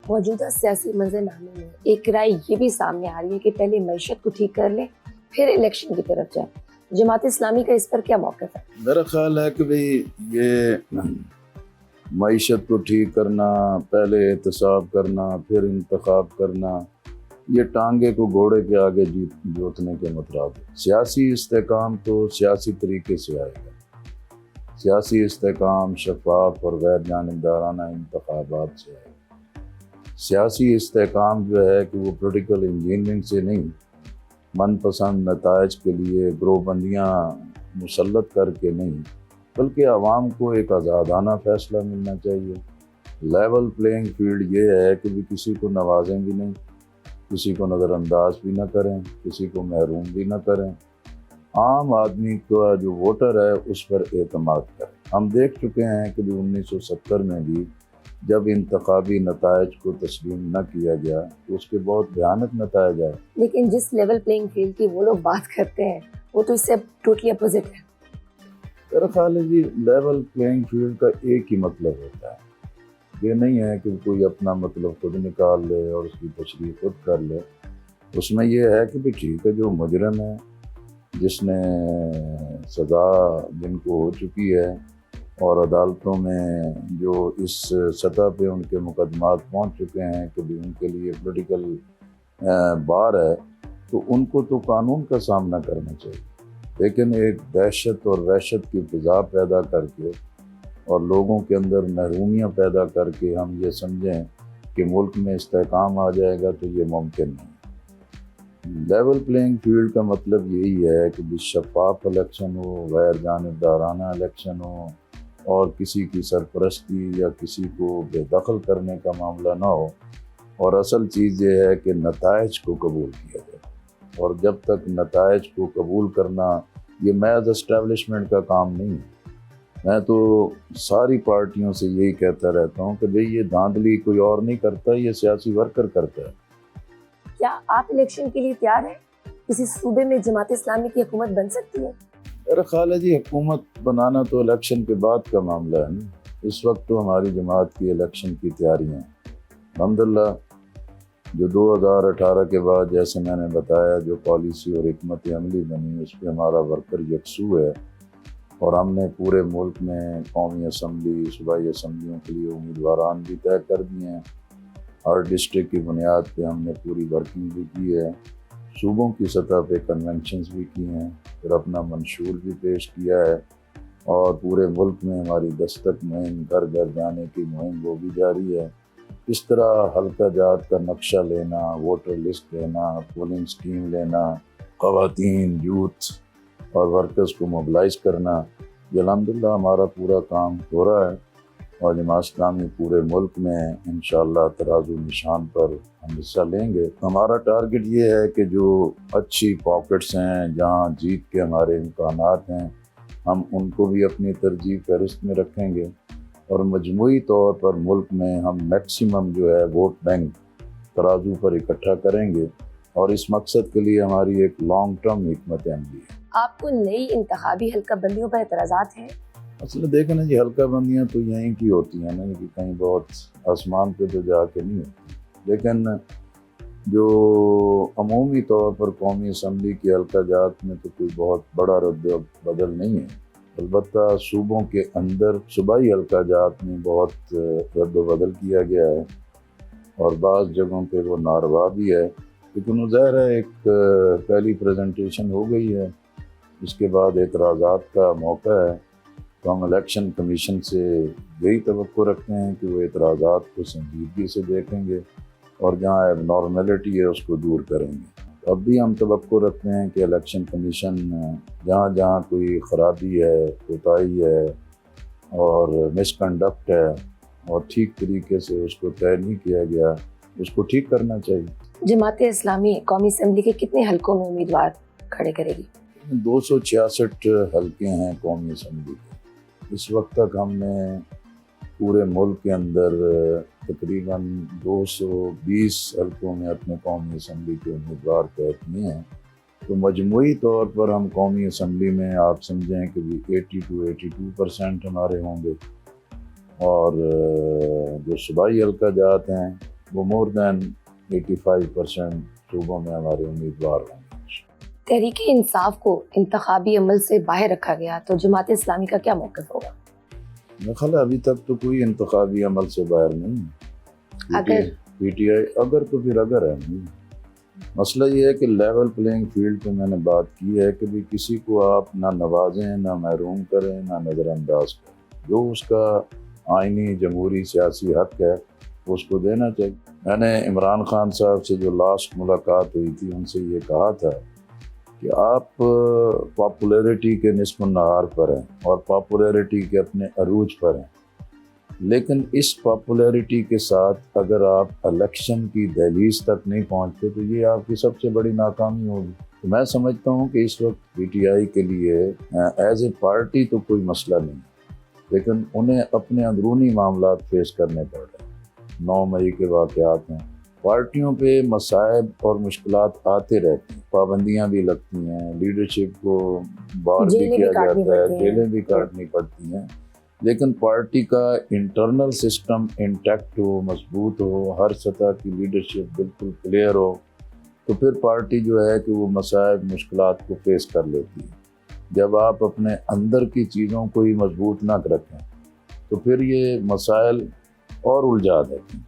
موجودہ سیاسی منظرنامے میں ایک رائے یہ بھی سامنے آ رہی ہے کہ پہلے معیشت کو ٹھیک کر لیں پھر الیکشن کی طرف جائیں. جماعت اسلامی کا اس پر کیا موقف ہے؟ میرا خیال ہے کہ بھئی یہ معیشت کو ٹھیک کرنا، پہلے احتساب کرنا پھر انتخاب کرنا، یہ ٹانگے کو گھوڑے کے آگے جوتنے کے مترادف. سیاسی استحکام تو سیاسی طریقے سے آئے گا. سیاسی استحکام شفاف اور غیر جانبدارانہ انتخابات سے آئے گا. سیاسی استحکام جو ہے کہ وہ پولیٹیکل انجینئرنگ سے نہیں، من پسند نتائج کے لیے گروہ بندیاں مسلط کر کے نہیں، بلکہ عوام کو ایک آزادانہ فیصلہ ملنا چاہیے. لیول پلینگ فیلڈ یہ ہے کہ بھی کسی کو نوازیں بھی نہیں، کسی کو نظر انداز بھی نہ کریں، کسی کو محروم بھی نہ کریں. عام آدمی کا جو ووٹر ہے اس پر اعتماد کریں. ہم دیکھ چکے ہیں کہ 1970 میں بھی جب انتخابی نتائج کو تسلیم نہ کیا گیا تو اس کے بہت بھیانک نتائج آئے. لیکن جس لیول پلینگ فیلڈ کی وہ لوگ بات کرتے ہیں وہ تو اس سے ٹوٹلی اپوزٹ ہے. میرا خیال ہے جی لیول پلینگ فیلڈ کا ایک ہی مطلب ہوتا ہے. یہ نہیں ہے کہ کوئی اپنا مطلب خود نکال لے اور اس کی تشریح خود کر لے. اس میں یہ ہے کہ بھی ٹھیک ہے، جو مجرم ہے، جس نے سزا جن کو ہو چکی ہے اور عدالتوں میں جو اس سطح پہ ان کے مقدمات پہنچ چکے ہیں کہ بھی ان کے لیے پولیٹیکل بار ہے، تو ان کو تو قانون کا سامنا کرنا چاہیے. لیکن ایک دہشت اور وحشت کی فضا پیدا کر کے اور لوگوں کے اندر محرومیاں پیدا کر کے ہم یہ سمجھیں کہ ملک میں استحکام آ جائے گا تو یہ ممکن نہیں. لیول پلینگ فیلڈ کا مطلب یہی ہے کہ شفاف الیکشن ہو، غیر جانبدارانہ الیکشن ہو، اور کسی کی سرپرستی یا کسی کو بے دخل کرنے کا معاملہ نہ ہو. اور اصل چیز یہ ہے کہ نتائج کو قبول کیا جائے. اور جب تک نتائج کو قبول کرنا یہ محض اسٹیبلشمنٹ کا کام نہیں ہے. میں تو ساری پارٹیوں سے یہی کہتا رہتا ہوں کہ بھئی یہ دھاندلی کوئی اور نہیں کرتا، یہ سیاسی ورکر کرتا ہے. کیا آپ الیکشن کے لیے تیار ہیں؟ کسی صوبے میں جماعت اسلامی کی حکومت بن سکتی ہے؟ میرا خیال ہے جی حکومت بنانا تو الیکشن کے بعد کا معاملہ ہے نا. اس وقت تو ہماری جماعت کی الیکشن کی تیاریاں ہیں. الحمدللہ جو 2018 کے بعد جیسے میں نے بتایا جو پالیسی اور حکمت عملی بنی اس پہ ہمارا ورکر یکسو ہے، اور ہم نے پورے ملک میں قومی اسمبلی، صوبائی اسمبلیوں کے لیے امیدواران بھی طے کر دیے ہیں. ہر ڈسٹرکٹ کی بنیاد پہ ہم نے پوری ورکنگ بھی کی ہے. صوبوں کی سطح پہ کنونشنز بھی کی ہیں، پھر اپنا منشور بھی پیش کیا ہے، اور پورے ملک میں ہماری دستک مہم، گھر گھر جانے کی مہم وہ بھی جاری ہے. اس طرح حلقہ جات کا نقشہ لینا، ووٹر لسٹ لینا، پولنگ سکیم لینا، خواتین، یوتھ اور ورکرز کو موبلائز کرنا، یہ الحمدللہ ہمارا پورا کام ہو رہا ہے. اور جماعت اسلامی پورے ملک میں انشاءاللہ ترازو نشان پر ہم حصہ لیں گے. ہمارا ٹارگٹ یہ ہے کہ جو اچھی پاکٹس ہیں، جہاں جیت کے ہمارے امکانات ہیں، ہم ان کو بھی اپنی ترجیح فہرست میں رکھیں گے. اور مجموعی طور پر ملک میں ہم میکسیمم جو ہے ووٹ بینک ترازو پر اکٹھا کریں گے، اور اس مقصد کے لیے ہماری ایک لانگ ٹرم حکمت عملی ہے. آپ کو نئی انتخابی حلقہ بندیوں پر اعتراضات ہیں؟ اصل دیکھیں نا جی، حلقہ بندیاں تو یہیں کی ہوتی ہیں نا، کہ کہیں بہت آسمان پہ تو جا کے نہیں ہوتی. لیکن جو عمومی طور پر قومی اسمبلی کی حلقہ جات میں تو کوئی بہت بڑا رد و بدل نہیں ہے. البتہ صوبوں کے اندر صوبائی حلقہ جات میں بہت رد و بدل کیا گیا ہے، اور بعض جگہوں پہ وہ ناروا بھی ہے. لیکن ظاہر ہے ایک پہلی پریزنٹیشن ہو گئی ہے، اس کے بعد اعتراضات کا موقع ہے. تو ہم الیکشن کمیشن سے یہی توقع رکھتے ہیں کہ وہ اعتراضات کو سنجیدگی سے دیکھیں گے، اور جہاں ایب نارملٹی ہے اس کو دور کریں گے. اب بھی ہم توقع رکھتے ہیں کہ الیکشن کمیشن جہاں جہاں کوئی خرابی ہے، کوتاہی ہے اور مس کنڈکٹ ہے اور ٹھیک طریقے سے اس کو طے نہیں کیا گیا، اس کو ٹھیک کرنا چاہیے. جماعت اسلامی قومی اسمبلی کے کتنے حلقوں میں امیدوار کھڑے کرے گی؟ 266 حلقے ہیں قومی اسمبلی کے. اس وقت تک ہم نے پورے ملک کے اندر تقریباً 220 حلقوں میں اپنے قومی اسمبلی کے امیدوار طے کیے ہیں. تو مجموعی طور پر ہم قومی اسمبلی میں آپ سمجھیں کہ 82% ہمارے ہوں گے. اور جو صوبائی حلقہ جات ہیں وہ مور دین 85% صوبوں میں ہمارے امیدوار ہوں گے۔ تحریک انصاف کو انتخابی عمل سے باہر رکھا گیا تو جماعت اسلامی کا کیا موقف ہوگا؟ میرا خیال ہے ابھی تک تو کوئی انتخابی عمل سے باہر نہیں۔ اگر پی ٹی آئی اگر تو پھر اگر ہے نہیں۔ مسئلہ یہ ہے کہ لیول پلینگ فیلڈ پہ میں نے بات کی ہے کہ بھی کسی کو آپ نہ نوازیں، نہ محروم کریں، نہ نظر انداز کریں۔ جو اس کا آئینی جمہوری سیاسی حق ہے اس کو دینا چاہیے۔ میں نے عمران خان صاحب سے جو لاسٹ ملاقات ہوئی تھی ان سے یہ کہا تھا کہ آپ پاپولیرٹی کے نصف النہار پر ہیں اور پاپولیرٹی کے اپنے عروج پر ہیں، لیکن اس پاپولیرٹی کے ساتھ اگر آپ الیکشن کی دہلیز تک نہیں پہنچتے تو یہ آپ کی سب سے بڑی ناکامی ہوگی۔ تو میں سمجھتا ہوں کہ اس وقت پی ٹی آئی کے لیے ایز اے پارٹی تو کوئی مسئلہ نہیں، لیکن انہیں اپنے اندرونی معاملات فیس کرنے پڑ رہے ہیں۔ 9 مئی کے واقعات ہیں، پارٹیوں پہ مصائب اور مشکلات آتے رہتے ہیں، پابندیاں بھی لگتی ہیں، لیڈرشپ کو بار بھی جیلیں بھی کیا کاٹنی جاتا ہے، پڑتی ہیں۔ جیلیں بھی کاٹنی پڑتی ہیں، لیکن پارٹی کا انٹرنل سسٹم انٹیکٹ ہو، مضبوط ہو، ہر سطح کی لیڈرشپ بالکل کلیئر ہو، تو پھر پارٹی جو ہے کہ وہ مصائب مشکلات کو فیس کر لیتی ہے۔ جب آپ اپنے اندر کی چیزوں کو ہی مضبوط نہ رکھیں تو پھر یہ مسائل اور الجھا دیتے ہیں۔